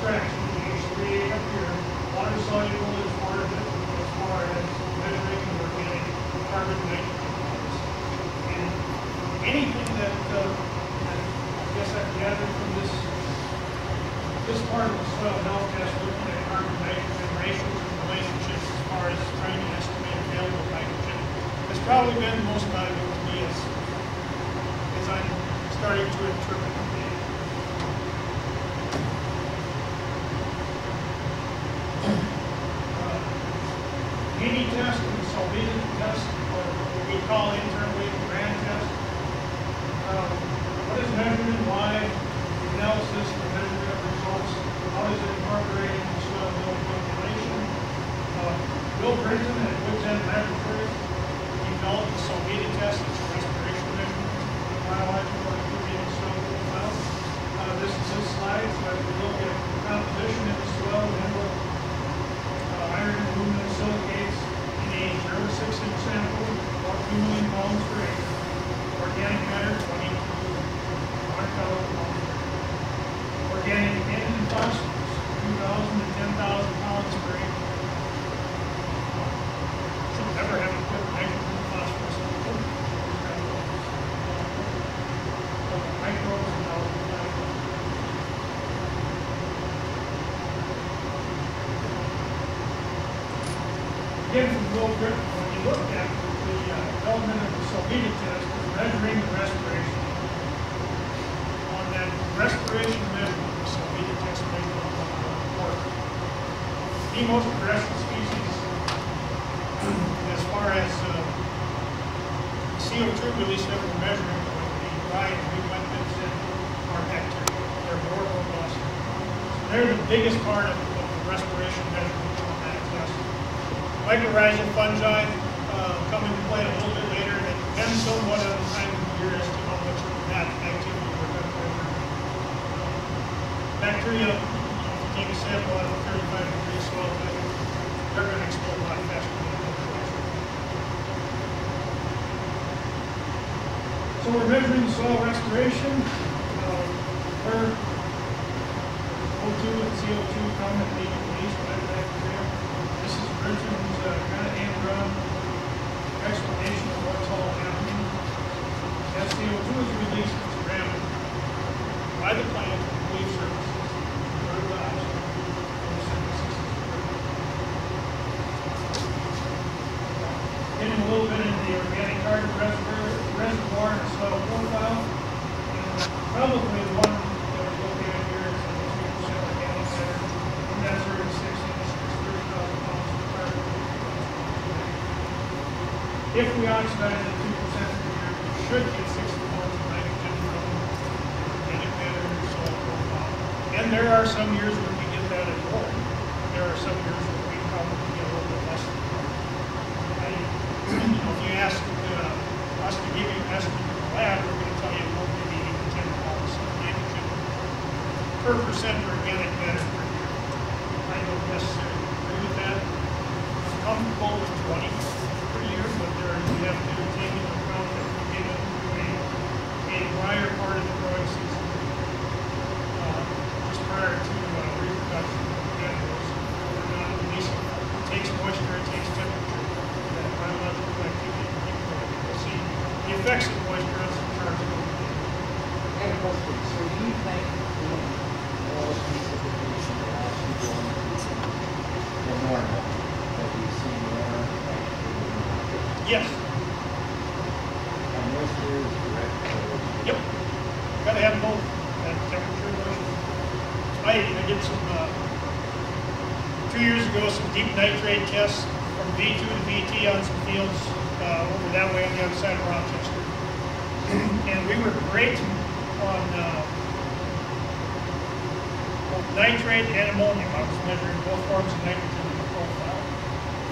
extraction, the H3 up here, water soluble is part of it as far as measuring the organic carbon nitrogen levels. And anything that I guess I've gathered from this part of the soil health test, looking at carbon nitrogen ratios and relationships as far as trying to estimate available nitrogen, has probably been the most valuable to me as I'm starting to interpret the data. Haney test and the solvent test, or what we call internally the brand test. What is measured and why? The analysis, the measurement of results. How does it incorporate into soil health calculation? Bill Brinton at Woods End Laboratories developed the solvent test. It's a respiration measurement of biological activity in soil profiles. This is his slide, so as we look at the composition of the soil, mineral, iron and aluminum silicates in a 0.6 inch sample, about 2 million pounds per acre. Organic matter, 20 to 100 pounds per acre. Organic N and phosphorus, 2,000 to 10,000 pounds per acre. Should never have to put nitrogen and phosphorus in the food. Microbes and all that. Again, from Will Griffin, when you look at the development of the solvent test, is measuring the respiration. On that respiration measurement, the solvent test measurement is important. The most aggressive species, as far as CO2 release that we're measuring, going to be dry and lipids and our bacteria. They're more robust. So they're the biggest part of the respiration measurement on that test. Mycorrhizal fungi come into play a little bit later. It depends somewhat on the time of year as to how much of that activity we're going to measure. Bacteria, if you take a sample out of 35-degree soil, they're going to explode a lot faster than fertilizer. So we're measuring soil respiration per O2 and CO2 come at being released by the bacteria. This is Brinton's kind of hand-run explanation of what's all happening. As CO2 is released, it's granted by the plant to leaf surfaces, fertilized, photosynthesis. Getting a little bit into the organic carbon reservoir and soil profile. And probably the one that we're looking at here is the 2% organic matter. And that's 36 inches, 30,000 pounds of carbon. If we oxidize at 2% per year, we should get 60 pounds of nitrogen from organic matter in the soil profile. And there are some years when we get that at more. There are some years when we probably get a little bit less than that. If you ask us to give you an estimate in the lab, we're going to tell you we'll give you 8 to 10 pounds of nitrogen per percent of organic matter per year. I don't necessarily agree with that. I'm comfortable with 20 per year, but you have to take into account that we get into a drier part of the growing season, just prior to reproduction of animals. We're not releasing. It takes moisture, it takes temperature, that biological activity to keep growing. We'll see the effects of moisture on some charts. I have a question. So do you think all precipitation will actually go into the normal that we see more like Yes. and moisture is direct correlation? Yep. Got to have both. That temperature moisture. I did some 2 years ago some deep nitrate tests from V2 to VT on some fields over that way on the other side of Rochester, and we were great on both nitrate and ammonium. I was measuring both forms of nitrogen in the profile.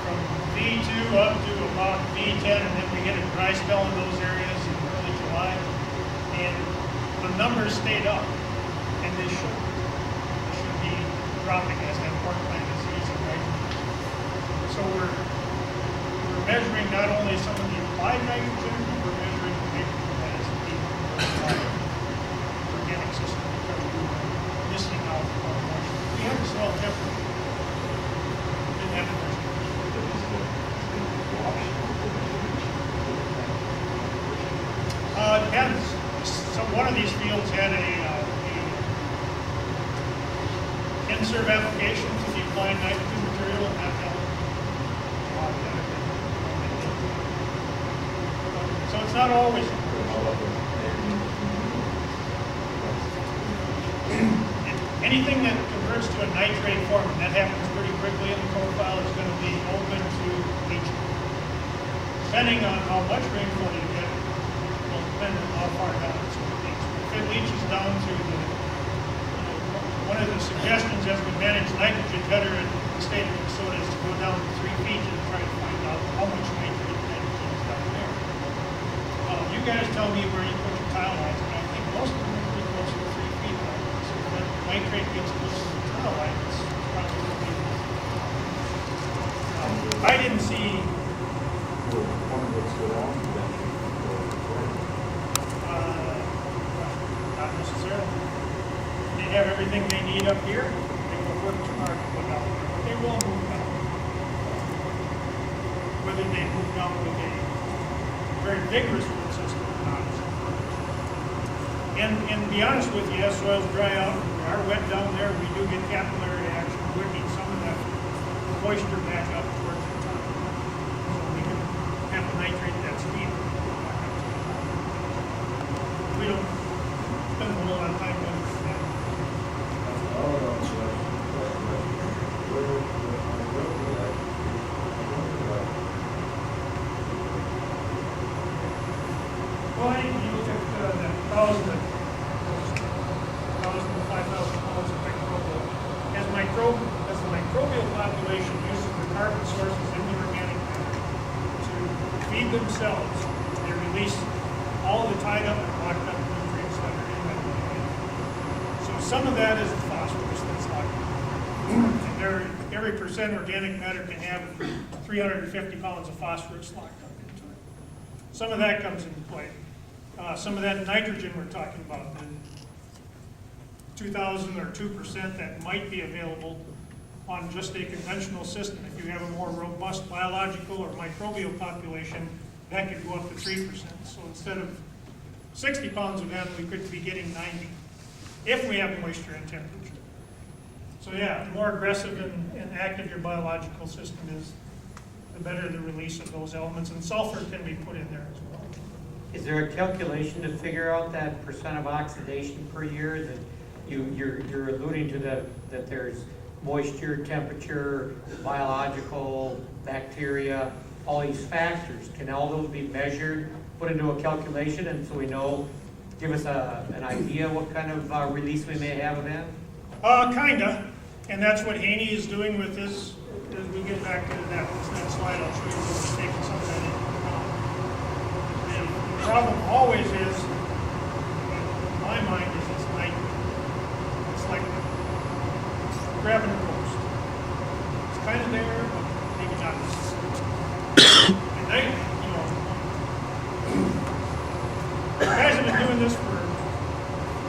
From V2 up to about V10, and then we hit a dry spell in those areas in early July, and the numbers stayed up, and they should be dropping as that pork plant is using nitrogen. So we're measuring not only some of the applied nitrogen, but we're measuring the nitrogen that is being applied in the organic system because we're missing out on moisture. We N-serve application to the applied nitrogen material at Helen. So it's not always. Anything that converts to a nitrate form, and that happens pretty quickly in the profile, is going to be open to leaching. Depending on how much rainfall you get, will depend on how far down it's going to leach. If it leaches down to the, one of the suggestions as we manage nitrogen better in the state of Minnesota is to go down to 3 feet and try to find out how much nitrogen is down there. You guys tell me where you put your tile lines, and I think most of them are pretty close to 3 feet. So when nitrate gets close to the tile line, it's probably going to be. I didn't see. Not necessarily. They have everything they need up here. They will work too hard to put down there, but they will move down. Whether they move down with a very vigorous root system or not. And to be honest with you, as soils dry out, we are wet down there, we do get capillary action, working some of that moisture back up towards the top. So we can have the nitrate that's deep. We don't spend a whole lot of time doing that. Well, you look at that 1,000 to 5,000 pounds of microbial. As the microbial population uses the carbon sources in the organic matter to feed themselves, they release all the tied up and locked up nutrients that are in that organic. So some of that is the phosphorus that's locked up. And every percent organic matter can have 350 pounds of phosphorus locked up into it. Some of that comes into play. Some of that nitrogen we're talking about, the 2,000 or 2% that might be available on just a conventional system. If you have a more robust biological or microbial population, that could go up to 3%. So instead of 60 pounds of N, we could be getting 90 if we have moisture and temperature. So yeah, the more aggressive and active your biological system is, the better the release of those elements, and sulfur can be put in there as well. Is there a calculation to figure out that percent of oxidation per year that you're alluding to, that there's moisture, temperature, biological, bacteria, all these factors? Can all those be measured, put into a calculation, and so we know, give us an idea what kind of release we may have of that? Kinda, and that's what Haney is doing with his, as we get back to that slide, I'll show you where we're taking some of that into account. And the problem always is, in my mind, is it's like grabbing a ghost. It's kind of there, but maybe not. And they, guys have been doing this for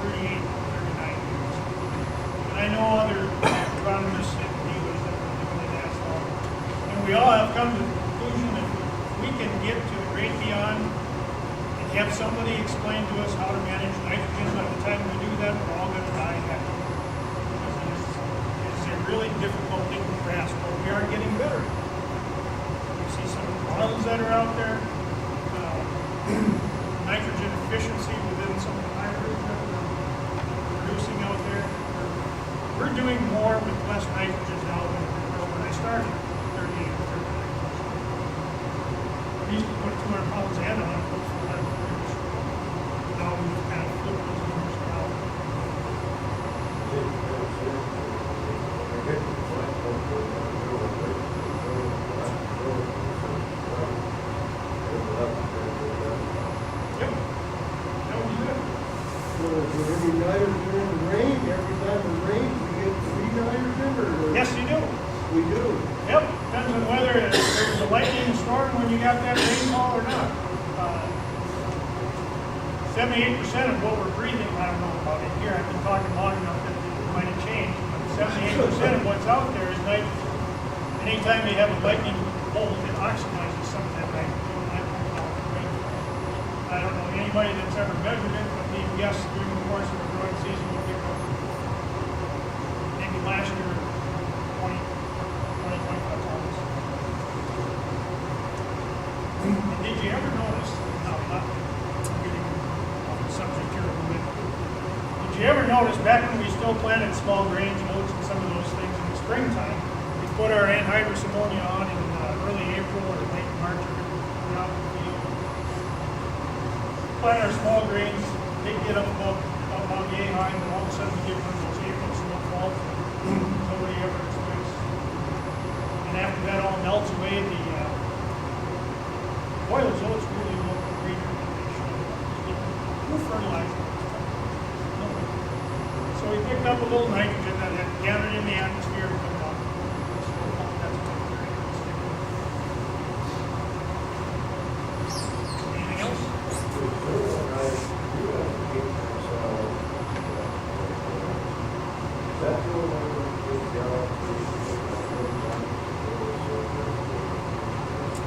38, 39 years. And I know other agronomists and dealers that have been doing it as long. And we all have come to the conclusion that if we can get to the great beyond and have somebody explain to us how to manage nitrogen by the time we do that, we're all going to die happy. It's a really difficult thing to grasp, but we are getting better. You see some of the models that are out there, nitrogen efficiency within some of the hybrids that we're producing out there. We're doing more with less nitrogen now than we were when I started 38 or 39 years ago. We used to put 200 pounds N on it, for 100 years. Now we've kind of flipped those numbers around. Yep. That would be good. So every nitrogen in the rain, every time it rains, we get free nitrogen, or? Yes, you do. We do. Yep, depends on whether there's a lightning storm when you got that rainfall or not. 78% of what we're breathing, I don't know about it here, I've been talking long enough that it might have changed, but 78% of what's out there is nitrogen. Anytime you have a lightning bolt, it oxidizes some of that nitrogen. I don't know anybody that's ever measured it, but we guess during the course of the growing season, we'll pick up. Maybe last year small grains, oats, and some of those things in the springtime. We put our anhydrous ammonia on in early April or late March or around the field. Plant our small grains, they get up about yay high, and then all of a sudden we get one of those April snowfalls that nobody ever expects. And after that all melts away, the boilers oats really look greener than they should. Who fertilized them? Nobody. So we picked up a little nitrogen that had gathered in the atmosphere and put it on. That's a very good stick. Anything else?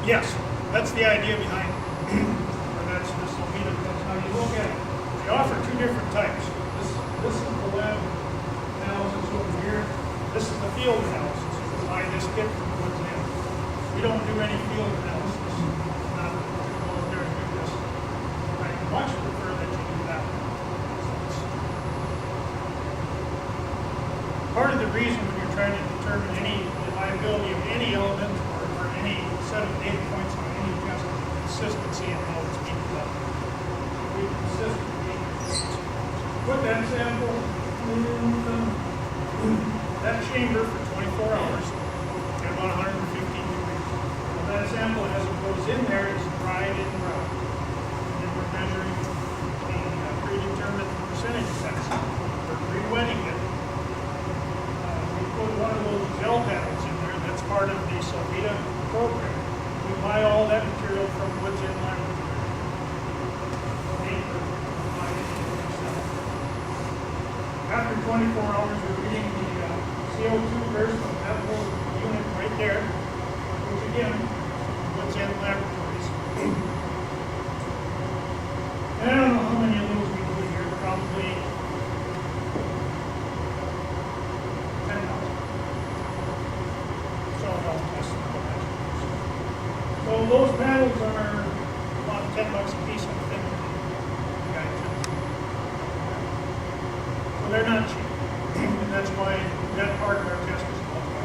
Yes, that's the idea behind it. Or that's the Solvita test. Now you look at it, they offer two different types. This is the lab analysis over here. This is the field analysis. You can buy this kit from Woods End. We don't do any field analysis. Not very good this. I much prefer that you do that. Part of the reason when you're trying to determine any reliability of any element or any set of data points on any test is consistency in how it's being done. We consistently put that sample in that chamber for 24 hours at about 115 degrees. Well, that sample, as it goes in there, is dried and dry. And then we're measuring the predetermined percentage test. We're re-wetting it. We put one of those gel paddles in there. That's part of the Solvita program. We buy all that material from Woods End Laboratories. After 24 hours, we're reading the CO2 burst from that little unit right there, which again, Woods End Laboratories. And I don't know how many of those we do here, probably 10,000. So health tests. So those paddles are about $10 a piece, I think. So they're not cheap, and that's why that part of our test is about $25.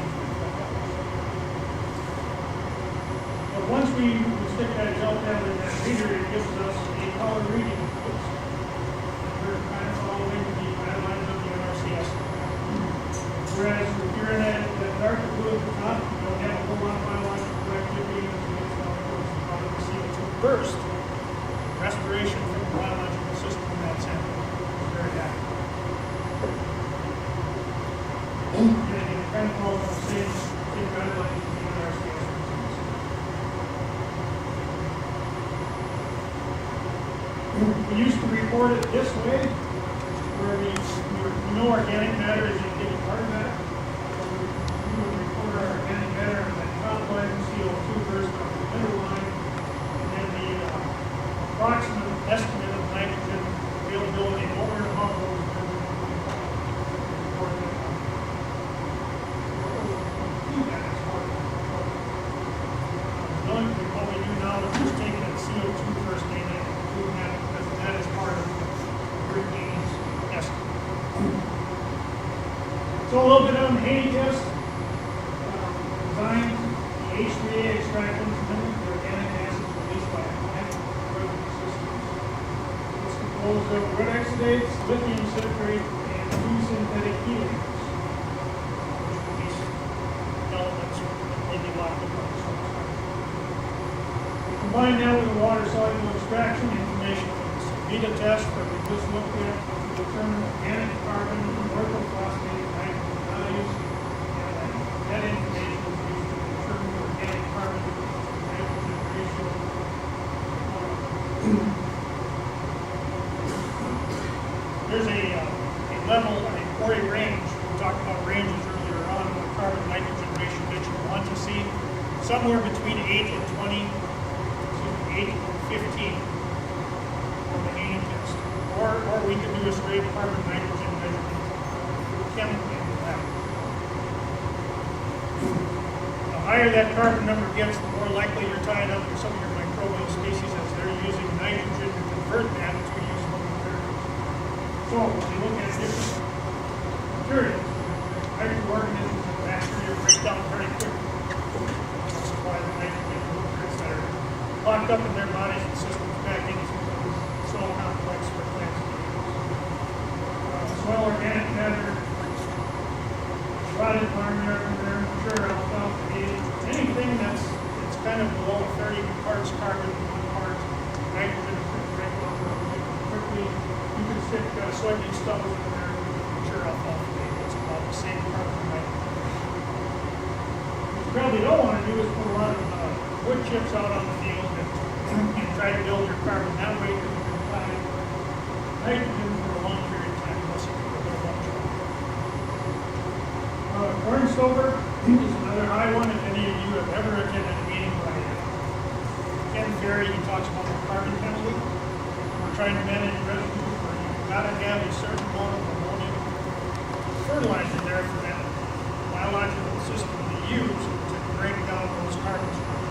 But once we stick that gel paddle in that reader, it gives us a color reading. We're kind of following the guidelines of the NRCS. Whereas if you're in that darker blue at the top, you don't have a whole lot of biological activity, CO2 burst, respiration from the biological system in that sample is very active. And it kind of falls on the same guidelines as the NRCS. We used to report it this way, where we know organic matter is getting part of that. So we would report our organic matter on the top line, CO2 burst on the middle line, and the approximate estimate of nitrogen availability over and above those report that. What we do now is just take that CO2 first data and include that because that is part of your gains estimate. So a little bit on the Haney test. Designed the H3A extract instrument, the organic acids released by a plant systems. It's composed of red oxidates, lithium citrate, and 2 synthetic chelates, which release elements when you lock them up. Combine that with the water-soluble extraction information from the Solvita test that we just looked at to determine organic carbon, orthophosphate, nitrogen values, and that information is used to determine the organic carbon nitrogen ratio. There's a level, or a range. We talked about ranges earlier on in the carbon nitrogen ratio that you want to see somewhere between 8 and 20. 8 and 15 on the Haney test. Or we can do a straight carbon nitrogen measurement chemically with that. The higher that carbon number gets, the more likely you're tying up with some of your microbial species as they're using nitrogen to convert that to usable materials. So when you look at different Sure is. Microorganisms and bacteria break down very quickly. That's why the nitrogen nutrients that are locked up in their bodies and systems back into the soil complex for plants to use. Soil organic matter, rotted barnyard manure, sure, alfalfa, hay, anything that's kind of below 30 parts carbon, 1 part nitrogen, break down quickly. You can stick soybean stubble in there, sure, alfalfa, hay, it's about the same carbon and nitrogen. What you probably don't want to do is put a lot of wood chips out on the field and try to build your carbon that way, because you can find nitrogen for a long period of time unless you put a little up. Corn silver is another high one. If any of you have ever attended a meeting by Ken Ferry, he talks about the carbon penalty. We're trying to manage residues where you've got to have a certain amount of ammonium fertilizer there for that biological system to use to break down those carbon structures.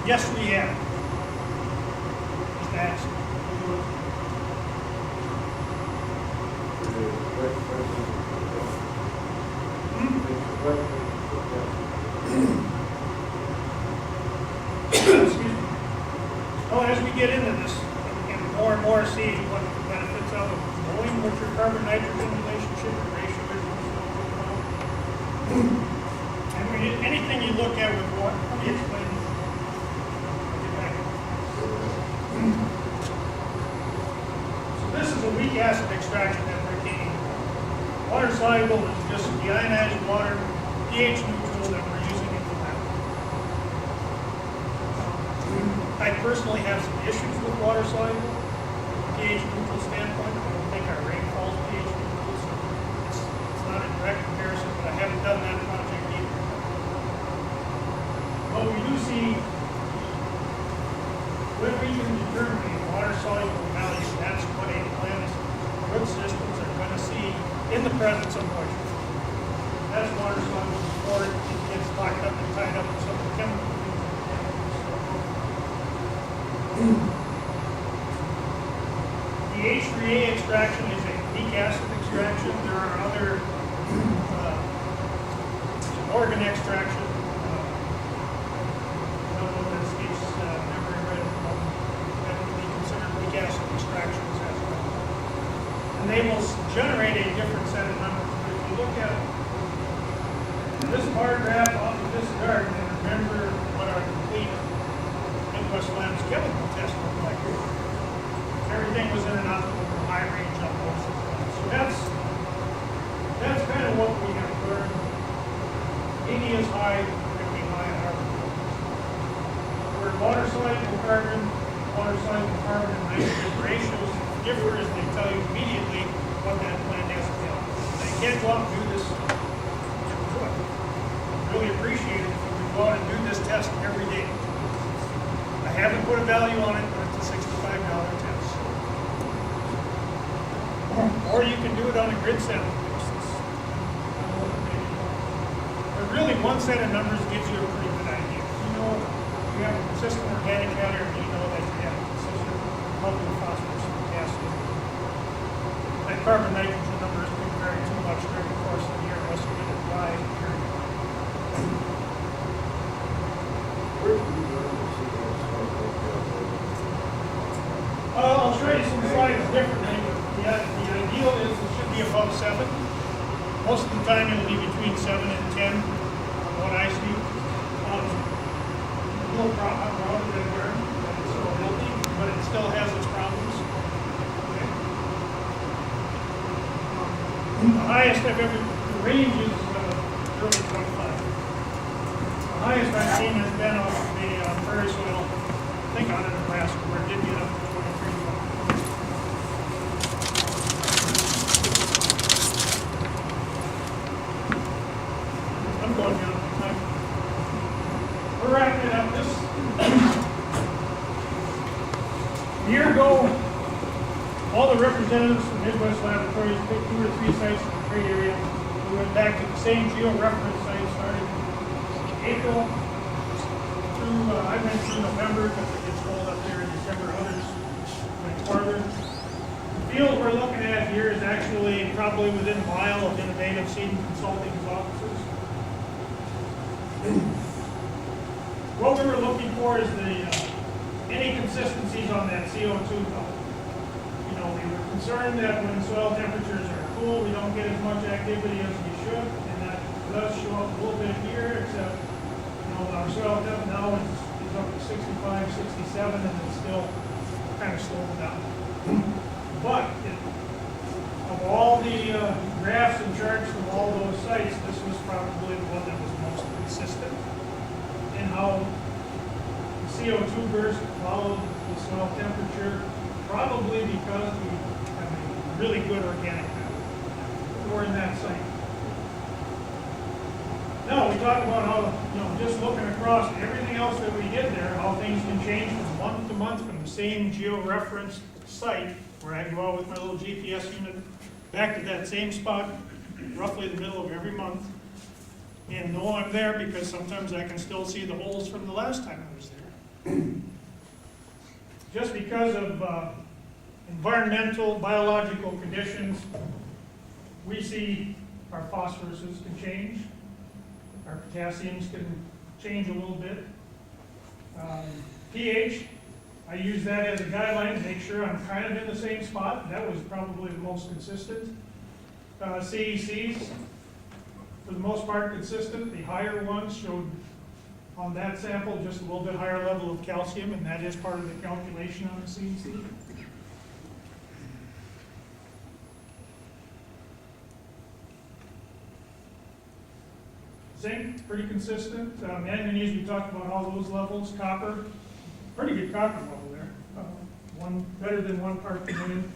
Yes, we have. Just ask. Excuse me. Well, as we get into this, and more see what the benefits of knowing what your carbon nitrogen relationship and ratio is. I mean, anything you look at with water, let me explain. So this is a weak acid extraction that we're taking. Water soluble is just deionized water, pH neutral, that we're using in the lab. I personally have some issues with water soluble from a pH neutral standpoint. I don't think our rainfall is pH neutral, so it's not a direct comparison, but I haven't done that project either. But we do see when we can determine a water soluble value, that's what a plant's root systems are going to see in the presence of moisture. That's water soluble before it gets locked up and tied up with some of the chemicals. The H3A extraction is a weak acid extraction. There are other organ extraction. I don't know that escapes memory right at the moment. That would be considered weak acid extractions as well. And they will generate a different set of numbers. But if you look at this bar graph off of this garden, and remember what our complete Midwest Labs chemical test looked like. Everything was in an optimal high range on both of them. So that's kind of what we have learned. 80 is high, 50 high in our report. Where water soluble carbon, and nitrogen ratios differ is they tell you immediately what that plant has to do. They can't go out and do this foot. Really appreciate it if we go out and do this test every day. I haven't put a value on it, but it's a $65 test. Or you can do it on a grid sample basis. But really, one set of numbers gives you a pretty good idea. You know, you have a consistent organic matter, and you know that you have a consistent level of phosphorus and potassium. That carbon nitrogen number is going to vary too much during the course of the year unless you get it dry period. I'll show you some slides differently, but the ideal is it should be above 7. Most of the time it will be between 7 and 10 on what I see. A little problem in there, it's so healthy, but it still has its problems. Okay. The highest I've ever, the range is early 25. The highest I've seen has been off of the prairie soil, I think out of Nebraska, where it did get up to 23. I'm going down to time. We're wrapping it up. This a year ago, all the representatives from Midwest Midwest Laboratories, picked 2 or 3 sites in the trade area. We went back to the same geo-reference site, started April through, I went through November, because it gets cold up there in December, others went farther. The field we're looking at here is actually probably within a mile of Innovative Seed and Consulting's offices. What we were looking for is any consistencies on that CO2 level. You know, we were concerned that when soil temperatures are cool, we don't get as much activity as we should, and that does show up a little bit here, except, you know, our soil temp now is up to 65, 67, and it's still kind of slowing down. But of all the graphs and charts from all those sites, this was probably the one that was most consistent in how the CO2 burst followed the soil temperature, probably because we have a really good organic matter. We're in that site. Now, we talk about how, you know, just looking across everything else that we did there, how things can change from month to month from the same geo-referenced site, where I go out with my little GPS unit back to that same spot, roughly the middle of every month, and know I'm there because sometimes I can still see the holes from the last time I was there. Just because of environmental, biological conditions, we see our phosphoruses can change, our potassiums can change a little bit. pH, I use that as a guideline to make sure I'm kind of in the same spot. That was probably the most consistent. CECs, for the most part, consistent. The higher ones showed on that sample just a little bit higher level of calcium, and that is part of the calculation on the CEC. Zinc, pretty consistent. Manganese, we talked about all those levels. Copper, pretty good copper level there. One better than 1 part per million.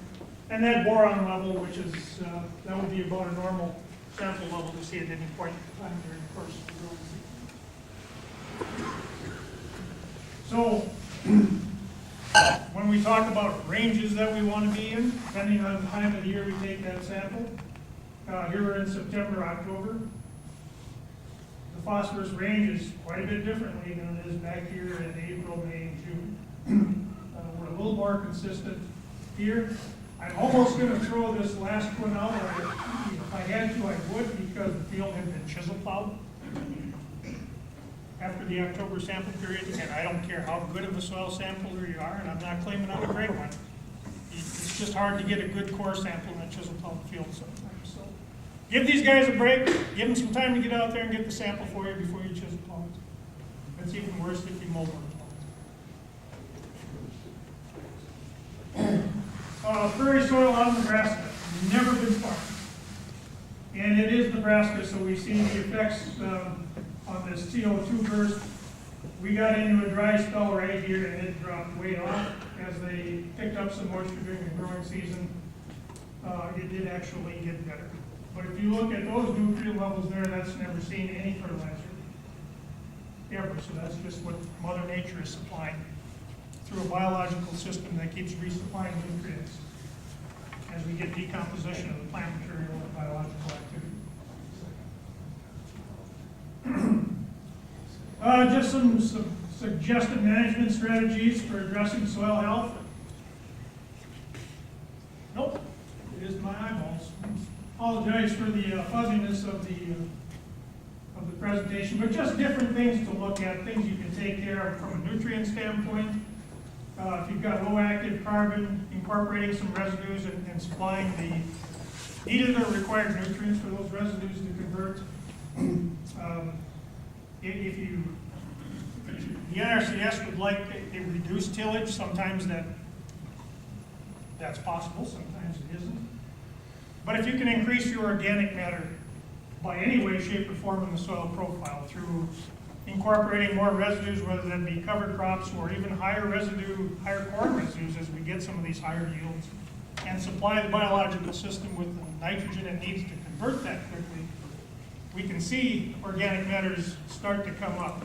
And that boron level, which is, that would be about a normal sample level to see at any point in time during the course of the growing season. So, when we talk about ranges that we want to be in, depending on the time of the year we take that sample, here we're in September, October. The phosphorus range is quite a bit differently than it is back here in April, May, and June. We're a little more consistent here. I'm almost going to throw this last one out. If I had to, I would, because the field had been chisel plowed after the October sample period. And I don't care how good of a soil sampler you are, and I'm not claiming I'm a great one. It's just hard to get a good core sample in a chisel plowed field sometimes. So give these guys a break. Give them some time to get out there and get the sample for you before you chisel plow it. It's even worse if you mold it. Prairie soil out of Nebraska, never been farmed. And it is Nebraska, so we've seen the effects on this CO2 burst. We got into a dry spell right here and it dropped way off as they picked up some moisture during the growing season. It did actually get better. But if you look at those nutrient levels there, that's never seen any fertilizer ever. So that's just what Mother Nature is supplying through a biological system that keeps resupplying nutrients as we get decomposition of the plant material and biological activity. Just some suggested management strategies for addressing soil health. Nope, it is my eyeballs. Apologize for the fuzziness of the presentation, but just different things to look at, things you can take care of from a nutrient standpoint. If you've got low active carbon, incorporating some residues and supplying the needed or required nutrients for those residues to convert. The NRCS would like a reduced tillage. Sometimes that's possible, sometimes it isn't. But if you can increase your organic matter by any way, shape, or form in the soil profile through incorporating more residues, whether that be cover crops or even higher corn residues as we get some of these higher yields, and supply the biological system with the nitrogen it needs to convert that quickly, we can see organic matters start to come up.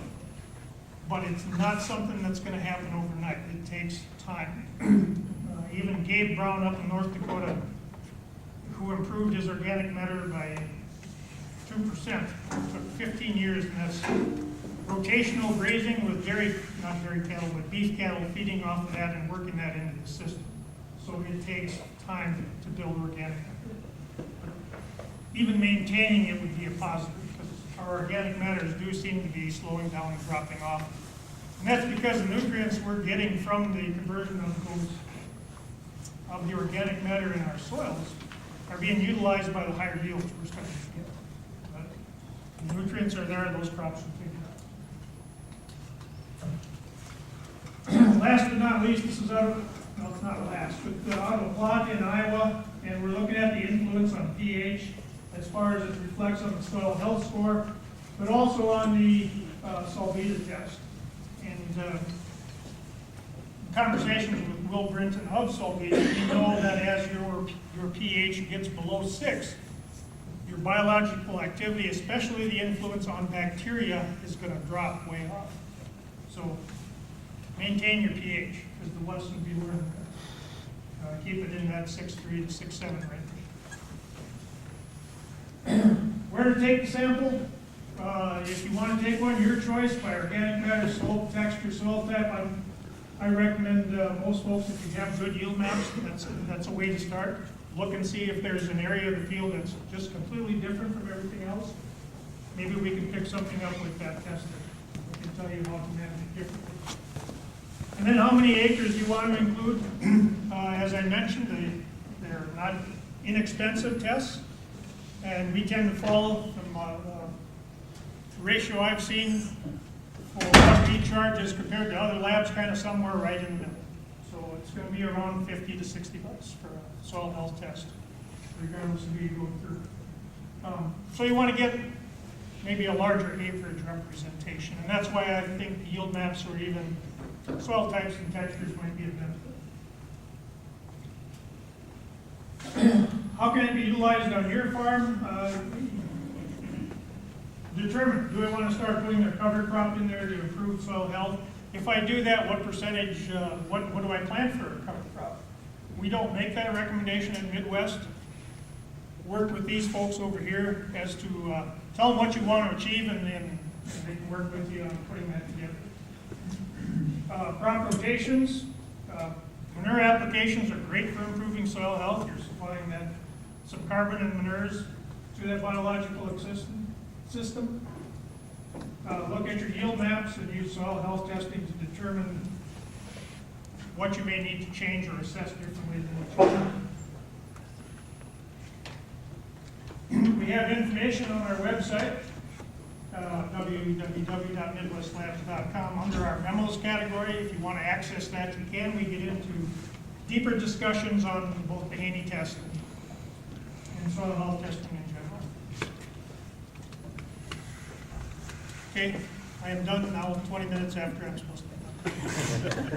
But it's not something that's going to happen overnight. It takes time. Even Gabe Brown up in North Dakota who improved his organic matter by 2%. It took 15 years, and that's rotational grazing with not dairy cattle, but beef cattle feeding off of that and working that into the system. So it takes time to build organic matter. Even maintaining it would be a positive, because our organic matters do seem to be slowing down and dropping off. And that's because the nutrients we're getting from the conversion of the organic matter in our soils are being utilized by the higher yields we're starting to get. But the nutrients are there, those crops will take it up. Last but not least, this is out of, well, it's not last, but out of a plot in Iowa, and we're looking at the influence on pH as far as it reflects on the soil health score, but also on the Solvita test. And conversations with Will Brinton of Solvita, we know that as your pH gets below 6, your biological activity, especially the influence on bacteria, is going to drop way off. So maintain your pH is the lesson we learned. Keep it in that 6.3 to 6.7 range. Where to take the sample? If you want to take one, your choice, by organic matter, slope, texture, soil type. I recommend most folks, if you have good yield maps, that's a way to start. Look and see if there's an area of the field that's just completely different from everything else. Maybe we can pick something up with that test that can tell you how to manage it differently. And then how many acres you want to include. As I mentioned, they're not inexpensive tests, and we tend to follow from the ratio I've seen for what we charge as compared to other labs, kind of somewhere right in the middle. So it's going to be around $50 to $60 for a soil health test, regardless of who you go through. So you want to get maybe a larger acreage representation, and that's why I think yield maps or even soil types and textures might be a benefit. How can it be utilized on your farm? Determine, do I want to start putting a cover crop in there to improve soil health? If I do that, what percentage, what do I plant for a cover crop? We don't make that recommendation in Midwest. Work with these folks over here as to tell them what you want to achieve, and then they can work with you on putting that together. Crop rotations, manure applications are great for improving soil health. You're supplying that some carbon and manures to that biological system. Look at your yield maps and use soil health testing to determine what you may need to change or assess differently than what you do. We have information on our website, www.midwestlabs.com. Under our memos category, if you want to access that, you can. We get into deeper discussions on both the Haney test and soil health testing in general. Okay, I am done now, 20 minutes after I'm supposed to be done.